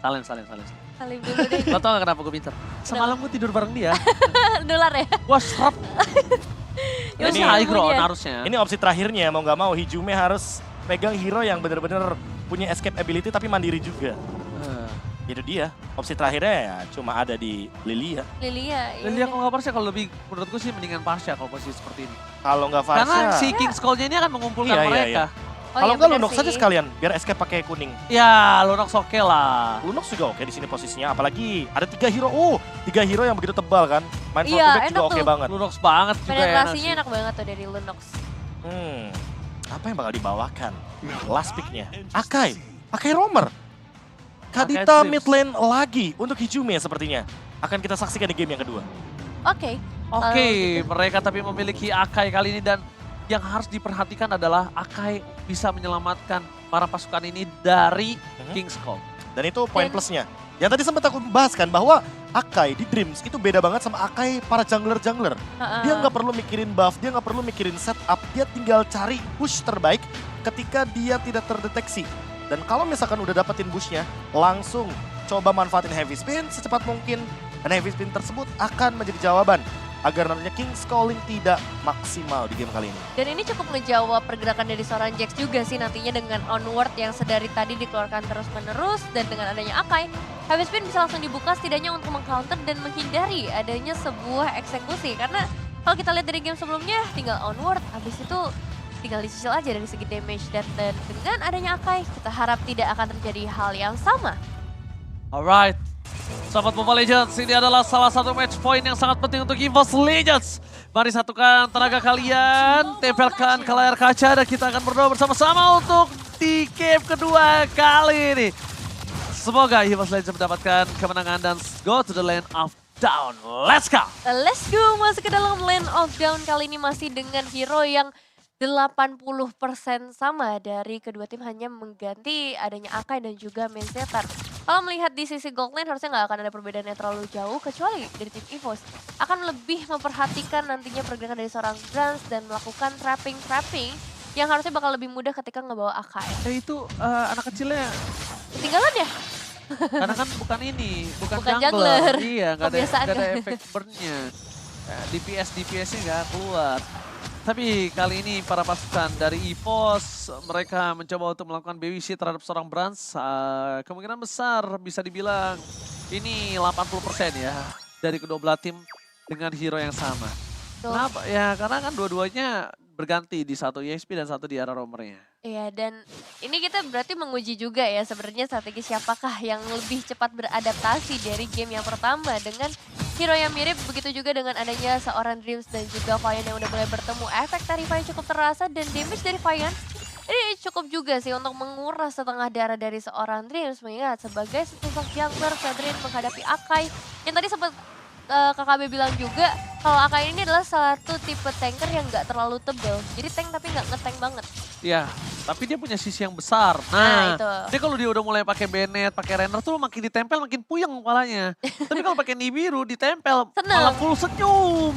Salim. Salim dulu deh. Lo tau gak kenapa gue pinter? Semalam gue tidur bareng dia. Dolar ya? Wah serap. Ini high ground harusnya. Ini opsi terakhirnya, mau nggak mau Hijume harus pegang hero yang bener-bener punya escape ability tapi mandiri juga. Itu dia, opsi terakhirnya ya cuma ada di Lilia. Lilia. Lilia kalau nggak Pasha, kalau lebih menurut gue sih mendingan Pasha kalau posisi seperti ini. Kalau nggak Farsha. Karena si King's Call-nya ini akan mengumpulkan Iya, mereka. Oh, kalau iya nggak bener Lunox saja sih. sekalian, biar escape pakai kuning. Ya, Lunox oke lah. Lunox juga oke di sini posisinya, apalagi ada 3 hero. 3 hero yang begitu tebal kan. Main Iya, back juga enak oke tuh. banget. Lunox banget juga Penetrasinya sih. enak banget tuh dari Lunox. Apa yang bakal dibawakan? Last pick-nya. Akai, pakai Roamer. Kadita Akai mid lane lagi untuk Hijume sepertinya. Akan kita saksikan di game yang kedua. Oke. Oke, mereka tapi memiliki Akai kali ini dan yang harus diperhatikan adalah Akai bisa menyelamatkan para pasukan ini dari King's Call. Dan itu poin plusnya. Yang tadi sempat aku bahas kan bahwa Akai di Dreams itu beda banget sama Akai para jungler-jungler. Dia nggak perlu mikirin buff, dia nggak perlu mikirin setup, dia tinggal cari push terbaik ketika dia tidak terdeteksi. Dan kalau misalkan udah dapetin bushnya, langsung coba manfaatin heavy spin secepat mungkin. Dan heavy spin tersebut akan menjadi jawaban agar nantinya King's Calling tidak maksimal di game kali ini. Dan ini cukup ngejawab pergerakan dari seorang Jax juga sih nantinya dengan onward yang sedari tadi dikeluarkan terus-menerus. Dan dengan adanya Akai, heavy spin bisa langsung dibuka setidaknya untuk mengcounter dan menghindari adanya sebuah eksekusi. Karena kalau kita lihat dari game sebelumnya tinggal onward, habis itu tinggal dicicil aja dari segi damage. Dan dengan adanya Akai, kita harap tidak akan terjadi hal yang sama. Alright, sahabat Mobile Legends, ini adalah salah satu match point yang sangat penting untuk EVOS Legends. Mari satukan tenaga kalian, tempelkan ke layar kaca dan kita akan berdoa bersama-sama untuk di game kedua kali ini. Semoga EVOS Legends mendapatkan kemenangan dan go to the land of down. Let's go! Let's go masuk ke dalam Land of Down kali ini masih dengan hero yang 80% sama dari kedua tim hanya mengganti adanya Akai dan juga Main Setter. Kalau melihat di sisi gold lane harusnya nggak akan ada perbedaan yang terlalu jauh kecuali dari tim EVOS akan lebih memperhatikan nantinya pergerakan dari seorang Brans dan melakukan trapping yang harusnya bakal lebih mudah ketika ngebawa Akai. Itu anak kecilnya, Ketinggalan ya? karena kan bukan Bukan jungler. jungler. Iya, nggak Kebiasaan ada kan? efek burn-nya. DPS-nya nggak keluar. Tapi kali ini para pasukan dari EVOS mereka mencoba untuk melakukan BWC terhadap seorang Brans. Kemungkinan besar bisa dibilang ini 80% ya dari kedua belah tim dengan hero yang sama. Kenapa? Ya karena kan dua-duanya berganti di satu EXP dan satu di arah roamernya. Iya, dan ini kita berarti menguji juga ya sebenarnya strategi siapakah yang lebih cepat beradaptasi dari game yang pertama dengan hero yang mirip, begitu juga dengan adanya seorang Dreams dan juga Vian yang udah mulai bertemu. Efek dari Vian cukup terasa dan damage dari Vian ini cukup juga sih untuk menguras setengah darah dari seorang Dreams, mengingat sebagai sosok jungler Fredrin menghadapi Akai yang tadi sempat KKB bilang juga kalau Akai ini adalah satu tipe tanker yang nggak terlalu tebel, jadi tank tapi nggak nge-tank banget. Iya, tapi dia punya sisi yang besar. Nah, itu. Dia kalau dia udah mulai pakai Bennett, pakai Renner tuh makin ditempel makin puyeng kepalanya. Tapi kalau pakai Nibiru ditempel Seneng. malah full senyum.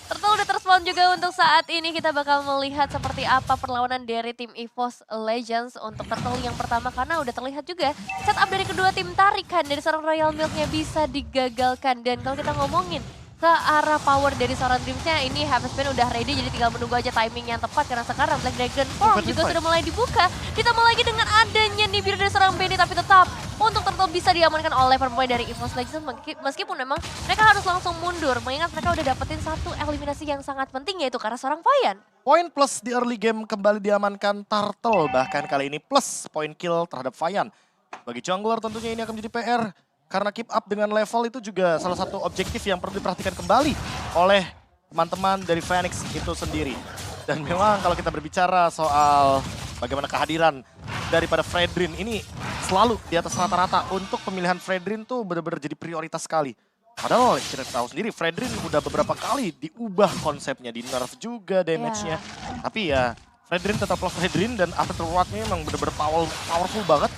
Turtle udah terspawn juga untuk saat ini. Kita bakal melihat seperti apa perlawanan dari tim EVOS Legends untuk Turtle yang pertama. Karena udah terlihat juga setup dari kedua tim tarikan dari seorang Royal Milk-nya bisa digagalkan. Dan kalau kita ngomongin ke arah power dari seorang Dreams-nya, ini Heaven Spin udah ready, jadi tinggal menunggu aja timing yang tepat. Karena sekarang Black Dragon Form juga sudah mulai dibuka. Ditambah lagi dengan adanya Nibiru dari seorang Benny, tapi tetap untuk Turtle bisa diamankan oleh pemain dari EVOS Legends. Meskipun memang mereka harus langsung mundur, mengingat mereka udah dapetin satu eliminasi yang sangat penting, yaitu karena seorang Vian. Poin plus di early game kembali diamankan Turtle, bahkan kali ini plus poin kill terhadap Vian. Bagi jungler tentunya ini akan menjadi PR. Karena keep up dengan level itu juga salah satu objektif yang perlu diperhatikan kembali oleh teman-teman dari Phoenix itu sendiri. Dan memang kalau kita berbicara soal bagaimana kehadiran daripada Fredrin ini selalu di atas rata-rata. Untuk pemilihan Fredrin tuh benar-benar jadi prioritas sekali. Padahal kita tahu sendiri Fredrin udah beberapa kali diubah konsepnya, di nerf juga damage-nya. Tapi ya Fredrin tetaplah Fredrin dan after reward-nya memang benar-benar powerful banget.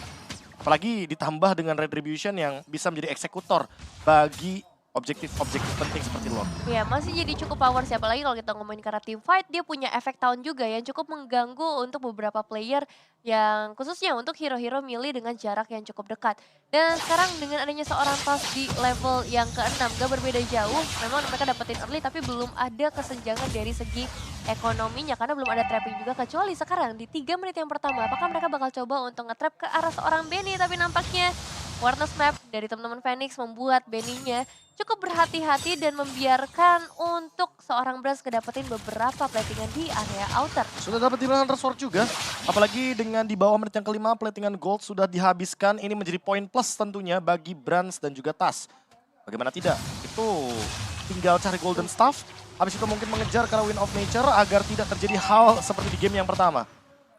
Apalagi ditambah dengan Retribution yang bisa menjadi eksekutor bagi objektif penting seperti Lord. Ya masih jadi cukup power sih, apalagi kalau kita ngomongin karena team fight, dia punya efek tahun juga yang cukup mengganggu untuk beberapa player yang khususnya untuk hero-hero melee dengan jarak yang cukup dekat. Dan sekarang dengan adanya seorang Toss di level yang ke-6, gak berbeda jauh, memang mereka dapetin early tapi belum ada kesenjangan dari segi ekonominya karena belum ada trapping juga, kecuali sekarang di 3 menit yang pertama, apakah mereka bakal coba untuk nge-trap ke arah seorang Benny, tapi nampaknya awareness map dari teman-teman Phoenix membuat Benny-nya cukup berhati-hati dan membiarkan untuk seorang Brans kedapetin beberapa platingan di area outer. Sudah dapat di Hunter Sword juga, apalagi dengan di bawah menit yang kelima platingan gold sudah dihabiskan. Ini menjadi poin plus tentunya bagi Brans dan juga Tas. Bagaimana tidak, itu tinggal cari golden staff, habis itu mungkin mengejar karena win of nature agar tidak terjadi hal seperti di game yang pertama.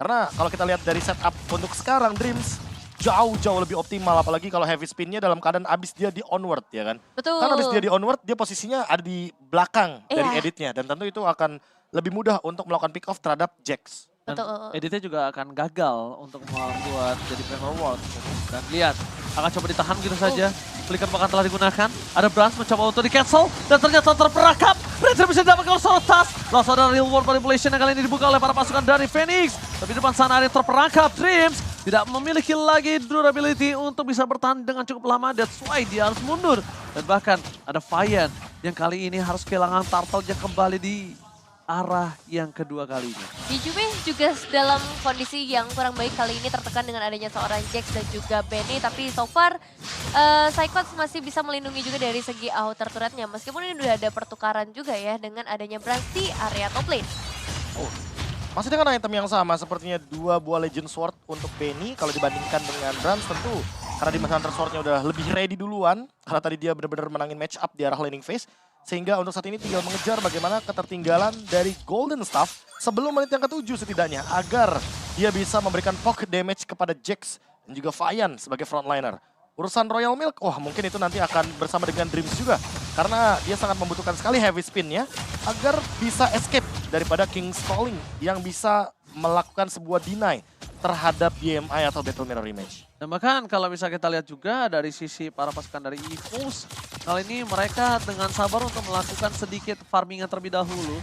Karena kalau kita lihat dari setup untuk sekarang Dreams, jauh-jauh lebih optimal, apalagi kalau heavy spinnya dalam keadaan abis dia di onward ya kan. Betul. Karena abis dia di onward, dia posisinya ada di belakang dari editnya. Dan tentu itu akan lebih mudah untuk melakukan pick off terhadap Jax. Dan Betul. editnya juga akan gagal untuk membuat jadi Premier World. Dan lihat, akan coba ditahan gitu saja. Flicker bahkan telah digunakan. Ada Brans mencoba untuk di-cancel. Dan ternyata terperangkap. Bridger bisa didapatkan oleh seorang Tas. Langsung ada real world manipulation yang kali ini dibuka oleh para pasukan dari Phoenix. Tapi di depan sana ada yang terperangkap. Dreams tidak memiliki lagi durability untuk bisa bertahan dengan cukup lama. That's why dia harus mundur. Dan bahkan ada Fayan yang kali ini harus kehilangan turtle yang kembali di arah yang kedua kalinya. Jume juga dalam kondisi yang kurang baik kali ini, tertekan dengan adanya seorang Jax dan juga Benny. Tapi so far Psychots masih bisa melindungi juga dari segi outer turretnya. Meskipun ini udah ada pertukaran juga ya dengan adanya Brans di area top lane. Masih dengan item yang sama, sepertinya 2 buah Legend Sword untuk Benny. Kalau dibandingkan dengan Brans tentu, karena di Hunter Sword-nya udah lebih ready duluan. Karena tadi dia benar-benar menangin match up di arah laning phase. Sehingga untuk saat ini tinggal mengejar bagaimana ketertinggalan dari Golden Staff sebelum menit yang ke-7 setidaknya. Agar dia bisa memberikan poke damage kepada Jax dan juga Fayan sebagai frontliner. Urusan Royal Milk, wah mungkin itu nanti akan bersama dengan Dreams juga. Karena dia sangat membutuhkan sekali heavy spin-nya agar bisa escape daripada King Stalling yang bisa melakukan sebuah deny terhadap BMI atau Battle Mirror Image. Dan bahkan kalau bisa kita lihat juga dari sisi para pasukan dari EVOS, kali ini mereka dengan sabar untuk melakukan sedikit farmingan terlebih dahulu.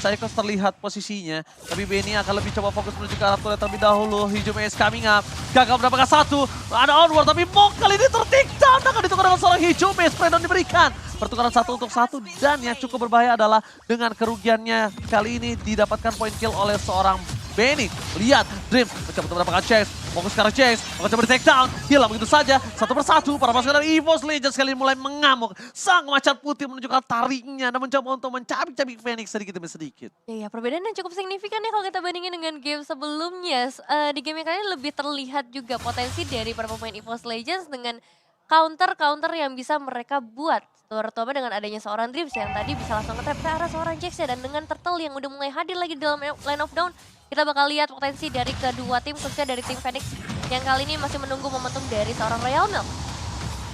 Psychos terlihat posisinya, tapi Benny akan lebih coba fokus menuju ke arah turret terlebih dahulu. Hijume is coming up, gagal mendapatkan satu, ada onward tapi Monk kali ini tertik down, akan ditukar dengan seorang Hijume, spray down diberikan. Pertukaran 1 untuk 1 dan yang cukup berbahaya adalah dengan kerugiannya kali ini didapatkan point kill oleh seorang Benny. Lihat, Dreams mencoba untuk mendapatkan chase, fokus ke arah chase, akan coba di take down, hilang begitu saja, satu persatu. Para pasukan dari EVOS Legends kali ini mulai mengamuk. Sang macan putih menunjukkan tariknya dan mencoba untuk mencabik-cabik Phoenix sedikit demi sedikit. Iya, perbedaan yang cukup signifikan ya kalau kita bandingin dengan game sebelumnya. Di game yang kali ini lebih terlihat juga potensi dari para pemain EVOS Legends dengan counter-counter yang bisa mereka buat. Terutama dengan adanya seorang Dreams yang tadi bisa langsung nge-trap ke arah seorang Jax ya. Dan dengan Turtle yang udah mulai hadir lagi dalam Line of Dawn, kita bakal lihat potensi dari kedua tim, khususnya dari tim Phoenix yang kali ini masih menunggu momentum dari seorang Royal Milk.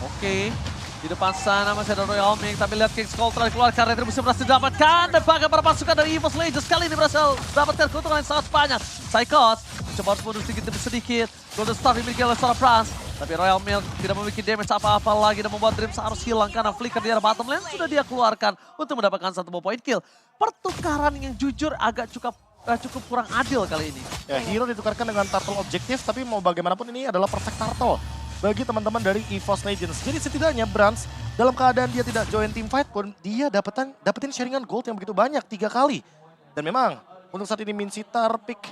Oke, di depan sana masih ada Royal Milk, tapi lihat King's Call telah dikeluarkan, Retribution berhasil didapatkan, dan bahkan para pasukan dari EVOS Legends kali ini berhasil dapatkan keuntungan yang sangat banyak. Psychos coba harus mundur sedikit demi sedikit, Golden Star dimiliki oleh seorang Brans, tapi Royal Milk tidak memiliki damage apa-apa lagi dan membuat Dreams harus hilang karena flicker di arah bottom lane sudah dia keluarkan untuk mendapatkan 1 point kill. Pertukaran yang jujur agak cukup kurang adil kali ini. Ya, hero ditukarkan dengan turtle objektif, tapi mau bagaimanapun ini adalah perfect turtle bagi teman-teman dari EVOS Legends. Jadi setidaknya Brans dalam keadaan dia tidak join team fight pun dia dapetin sharingan gold yang begitu banyak 3 kali. Dan memang untuk saat ini Minsitar pick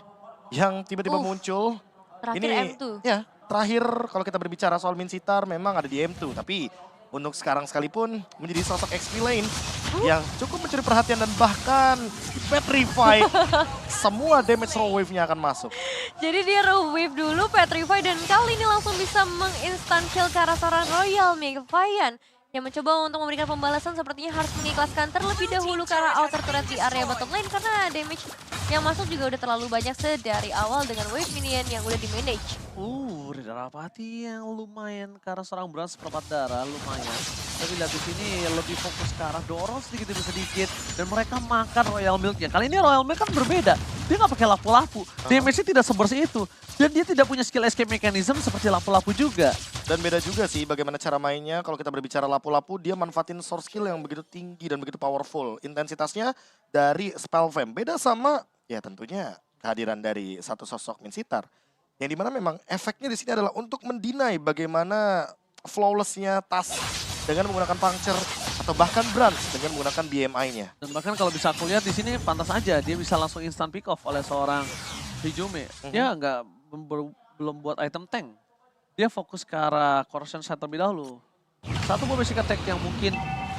yang tiba-tiba muncul. Terakhir Ini M2. ya, terakhir kalau kita berbicara soal Minsitar memang ada di M2, tapi untuk sekarang sekalipun menjadi sosok XP lane yang cukup mencuri perhatian dan bahkan petrify semua damage raw wave-nya akan masuk. Jadi dia raw wave dulu, petrify, dan kali ini langsung bisa menginstan kill ke arah seorang Royal Milk. Fayan yang mencoba untuk memberikan pembalasan sepertinya harus mengikhlaskan terlebih dahulu ke arah outer turret di area bottom lane karena damage yang masuk juga udah terlalu banyak sedari awal dengan wave minion yang udah di manage. Darapati yang lumayan ke arah seorang Brans seperempat darah, lumayan. Tapi lihat di sini lebih fokus ke arah dorong sedikit demi sedikit dan mereka makan Royal Milk-nya. Kali ini Royal Milk kan berbeda. dia nggak pakai lapu-lapu. Damage-nya tidak sebersih itu. Dan dia tidak punya skill escape mechanism seperti lapu-lapu juga. Dan beda juga sih bagaimana cara mainnya. Kalau kita berbicara lapu-lapu, dia manfaatin source skill yang begitu tinggi dan begitu powerful. Intensitasnya dari spell vamp. Beda sama, ya tentunya kehadiran dari satu sosok Minsitar. Yang dimana memang efeknya di sini adalah untuk mendinai bagaimana flawlessnya Tas dengan menggunakan puncture atau bahkan Brans dengan menggunakan BMI-nya. Dan bahkan kalau bisa aku lihat di sini pantas aja dia bisa langsung instant pick off oleh seorang Hijume. Dia nggak belum buat item tank. Dia fokus ke arah corrosion set terlebih dahulu. Satu buah basic attack yang mungkin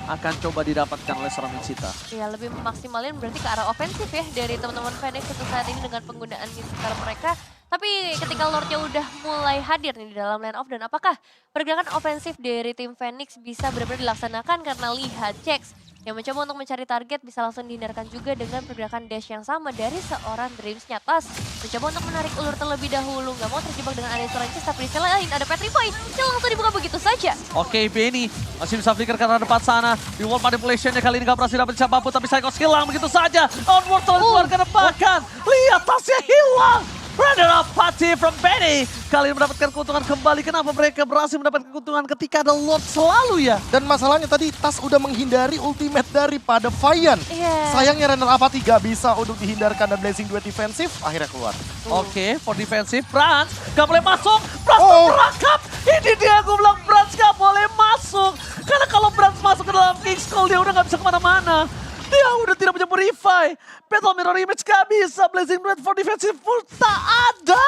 akan coba didapatkan oleh seorang Minsitar. Ya, lebih memaksimalin berarti ke arah ofensif ya dari teman-teman Phoenix untuk saat ini dengan penggunaan Minsitar mereka. Tapi ketika Lordnya udah mulai hadir nih di dalam line off, dan apakah pergerakan ofensif dari tim Phoenix bisa benar-benar dilaksanakan karena lihat Jax yang mencoba untuk mencari target bisa langsung dihindarkan juga dengan pergerakan dash yang sama dari seorang Dreams-nya. Tas mencoba untuk menarik ulur terlebih dahulu, nggak mau terjebak dengan ada seorang Jax, tapi di sisi lain ada Petrify yang langsung dibuka begitu saja. Oke, Benny masih bisa flicker karena depan sana. Di wall manipulation-nya kali ini gak berhasil dapat siapapun, tapi Psychos hilang begitu saja. Onward terus keluar ke depan. Lihat tasnya hilang. Runner up party from Benny. Kali ini mendapatkan keuntungan kembali. Kenapa mereka berhasil mendapatkan keuntungan ketika ada Lord selalu ya? Dan masalahnya tadi Tas udah menghindari ultimate daripada Vian. Iya. Sayangnya runner up gak bisa untuk dihindarkan dan Blazing Duet defensif akhirnya keluar. Oke, for defensive, Brans gak boleh masuk. Brans Oh. merangkap. Ini dia aku bilang Brans gak boleh masuk. Karena kalau Brans masuk ke dalam King's Call dia udah gak bisa kemana-mana. Dia udah tidak punya purify. Battle Mirror Image gak bisa. Blazing Duet for defensive full tak ada.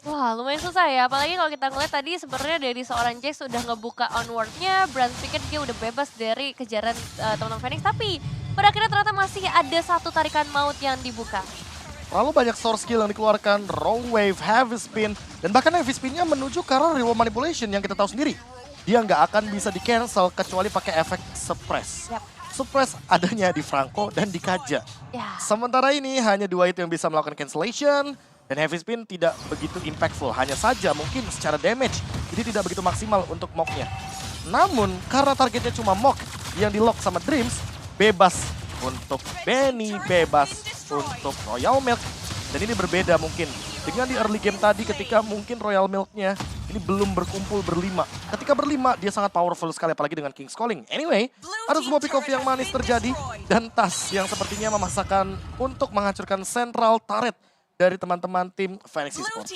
Wah, lumayan susah ya. Apalagi kalau kita ngeliat tadi sebenarnya dari seorang Jax sudah ngebuka onward-nya. Brand pikir dia udah bebas dari kejaran teman-teman Phoenix. Tapi pada akhirnya ternyata masih ada satu tarikan maut yang dibuka. Terlalu banyak source skill yang dikeluarkan, roll wave, heavy spin, dan bahkan heavy spinnya menuju ke arah reward manipulation yang kita tahu sendiri. Dia nggak akan bisa di cancel kecuali pakai efek suppress. Yap. Suppress adanya di Franco dan di Kaja. Ya. Sementara ini hanya dua itu yang bisa melakukan cancellation, dan heavy spin tidak begitu impactful. Hanya saja mungkin secara damage, jadi tidak begitu maksimal untuk mock-nya. Namun karena targetnya cuma mock yang di lock sama Dreams, bebas untuk Benny, bebas untuk Royal Milk. Dan ini berbeda mungkin dengan di early game tadi ketika mungkin Royal Milk-nya ini belum berkumpul berlima. Ketika berlima dia sangat powerful sekali apalagi dengan King's Calling. Anyway, ada sebuah pick off yang manis terjadi dan Tas yang sepertinya memaksakan untuk menghancurkan central turret dari teman-teman tim Phoenix Esports.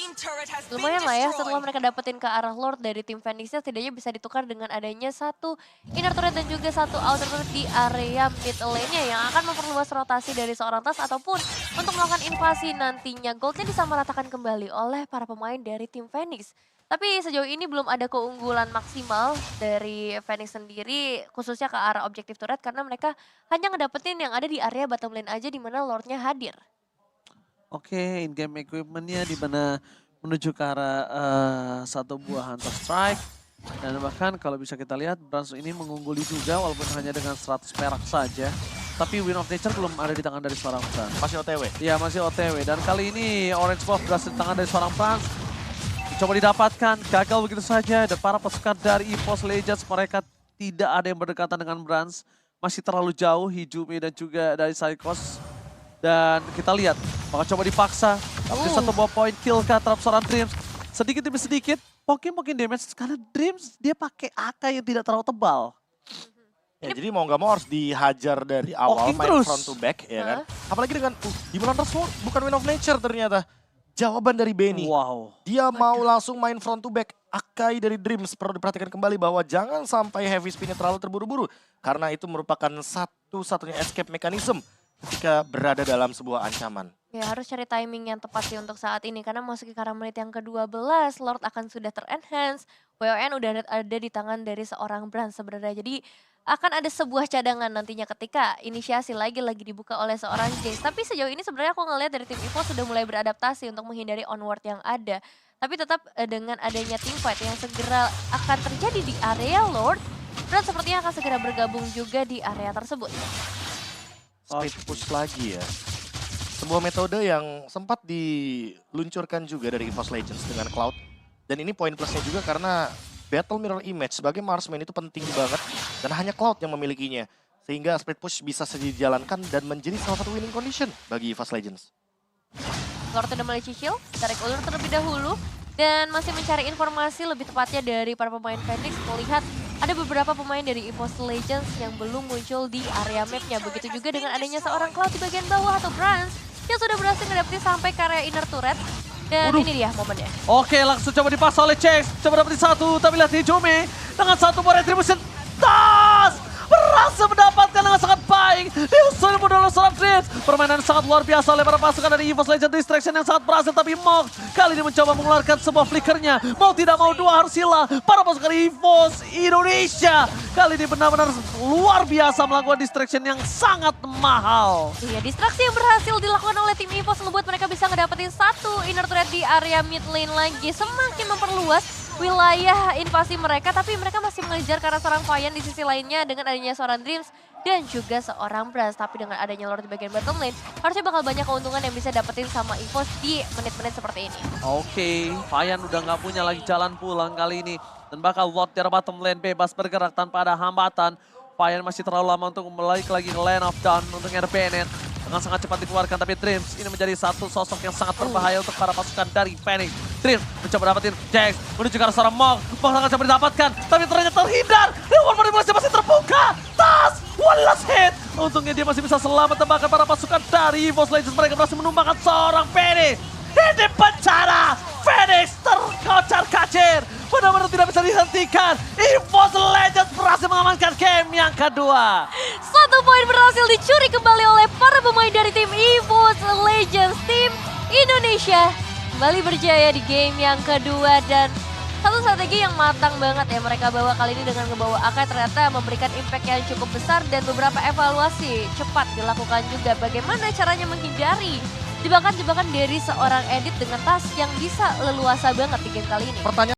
Lumayan lah ya setelah mereka dapetin ke arah Lord dari tim Phoenixnya, setidaknya bisa ditukar dengan adanya satu inner turret dan juga satu outer turret di area mid lane-nya yang akan memperluas rotasi dari seorang Tas ataupun untuk melakukan invasi nantinya. Goldnya disamaratakan kembali oleh para pemain dari tim Phoenix. Tapi sejauh ini belum ada keunggulan maksimal dari Phoenix sendiri khususnya ke arah objektif turret karena mereka hanya ngedapetin yang ada di area bottom lane aja di mana Lordnya hadir. Oke, in-game equipment-nya di mana menuju ke arah satu buah Hunter Strike. Dan bahkan kalau bisa kita lihat, Brans ini mengungguli juga walaupun hanya dengan 100 perak saja. Tapi Win of Nature belum ada di tangan dari seorang Brans. Masih OTW. Iya, masih OTW. Dan kali ini Orange Buff berhasil di tangan dari seorang Brans. Coba didapatkan, gagal begitu saja. Dan para pasukan dari EVOS Legends, mereka tidak ada yang berdekatan dengan Brans. Masih terlalu jauh, Hijume dan juga dari Psychos. Dan kita lihat, bakal coba dipaksa. Di satu buah point kill ke terhadap seorang Dreams. Sedikit demi sedikit, mungkin damage. Karena Dreams dia pakai AK yang tidak terlalu tebal. Ya, jadi mau nggak mau harus dihajar dari awal, Walking main terus. front to back, ya kan? Apalagi dengan, Demon Hunter Sword bukan Win of Nature ternyata. Jawaban dari Benny. Wow. Dia mau langsung main front to back. Akai dari Dreams perlu diperhatikan kembali bahwa jangan sampai heavy spinnya terlalu terburu-buru. Karena itu merupakan satu-satunya escape mechanism ketika berada dalam sebuah ancaman. Ya harus cari timing yang tepat sih untuk saat ini karena masuk ke arah menit yang ke-12 Lord akan sudah ter-enhance. WON udah ada di tangan dari seorang Brand sebenarnya. Jadi akan ada sebuah cadangan nantinya ketika inisiasi lagi dibuka oleh seorang Jace. Tapi sejauh ini sebenarnya aku ngelihat dari tim EVOS sudah mulai beradaptasi untuk menghindari onward yang ada. Tapi tetap dengan adanya teamfight yang segera akan terjadi di area Lord, Brand sepertinya akan segera bergabung juga di area tersebut. Speed push lagi ya. Sebuah metode yang sempat diluncurkan juga dari EVOS Legends dengan Cloud. Dan ini poin plusnya juga karena Battle Mirror Image sebagai marksman itu penting banget. Dan hanya Cloud yang memilikinya. Sehingga speed push bisa saja dijalankan dan menjadi salah satu winning condition bagi EVOS Legends. Lord udah mulai cicil, tarik ulur terlebih dahulu. Dan masih mencari informasi lebih tepatnya dari para pemain Phoenix. Melihat ada beberapa pemain dari EVOS Legends yang belum muncul di area mapnya. Begitu juga dengan adanya seorang Cloud di bagian bawah atau Brans yang sudah berhasil ngedapetin sampai ke area inner turret. Dan ini dia momennya. Oke, langsung coba dipasang oleh Jax. Coba dapetin satu, tapi lihat Jome dengan satu more retribution. Tas! Berhasil mendapatkan dengan sangat baik. Diusul oleh seorang Dreams. Permainan sangat luar biasa oleh para pasukan dari EVOS Legends. Distraction yang sangat berhasil, tapi Mog kali ini mencoba mengeluarkan sebuah flickernya. Mau tidak mau dua harus hilang. Para pasukan EVOS Indonesia kali ini benar-benar luar biasa melakukan distraction yang sangat mahal. Iya, distraksi yang berhasil dilakukan oleh tim EVOS membuat mereka bisa ngedapetin satu inner turret di area mid lane lagi. Semakin memperluas wilayah invasi mereka, tapi mereka masih mengejar ke arah seorang Vayan di sisi lainnya dengan adanya seorang Dreams dan juga seorang Brans. Tapi dengan adanya Lord di bagian bottom lane, harusnya bakal banyak keuntungan yang bisa dapetin sama EVOS di menit-menit seperti ini. Oke, Vayan udah nggak punya lagi jalan pulang kali ini. Dan bakal Lord dari bottom lane bebas bergerak tanpa ada hambatan. Vayan masih terlalu lama untuk balik lagi ke lane of down untuk Bennett. Dengan sangat cepat dikeluarkan, tapi Dreams ini menjadi satu sosok yang sangat berbahaya untuk para pasukan dari Phoenix. Dreams mencoba dapetin Jax, menuju ke arah seorang Mog. Mog sangat coba didapatkan, tapi ternyata terhindar. Reward manipulasi masih terbuka. Tas! One last hit. Untungnya dia masih bisa selamat, tembakan para pasukan dari EVOS Legends. Mereka berhasil menumbangkan seorang Phoenix. Ini bencana. Phoenix terkocar-kacir. Benar-benar tidak bisa dihentikan. EVOS Legends berhasil mengamankan game yang kedua. Satu poin berhasil dicuri kembali oleh para pemain dari tim EVOS Legends. Tim Indonesia kembali berjaya di game yang kedua dan satu strategi yang matang banget ya mereka bawa kali ini dengan membawa Akai ternyata memberikan impact yang cukup besar dan beberapa evaluasi cepat dilakukan juga. Bagaimana caranya menghindari jebakan-jebakan dari seorang Edit dengan tas yang bisa leluasa banget di game kali ini. Pertanyaan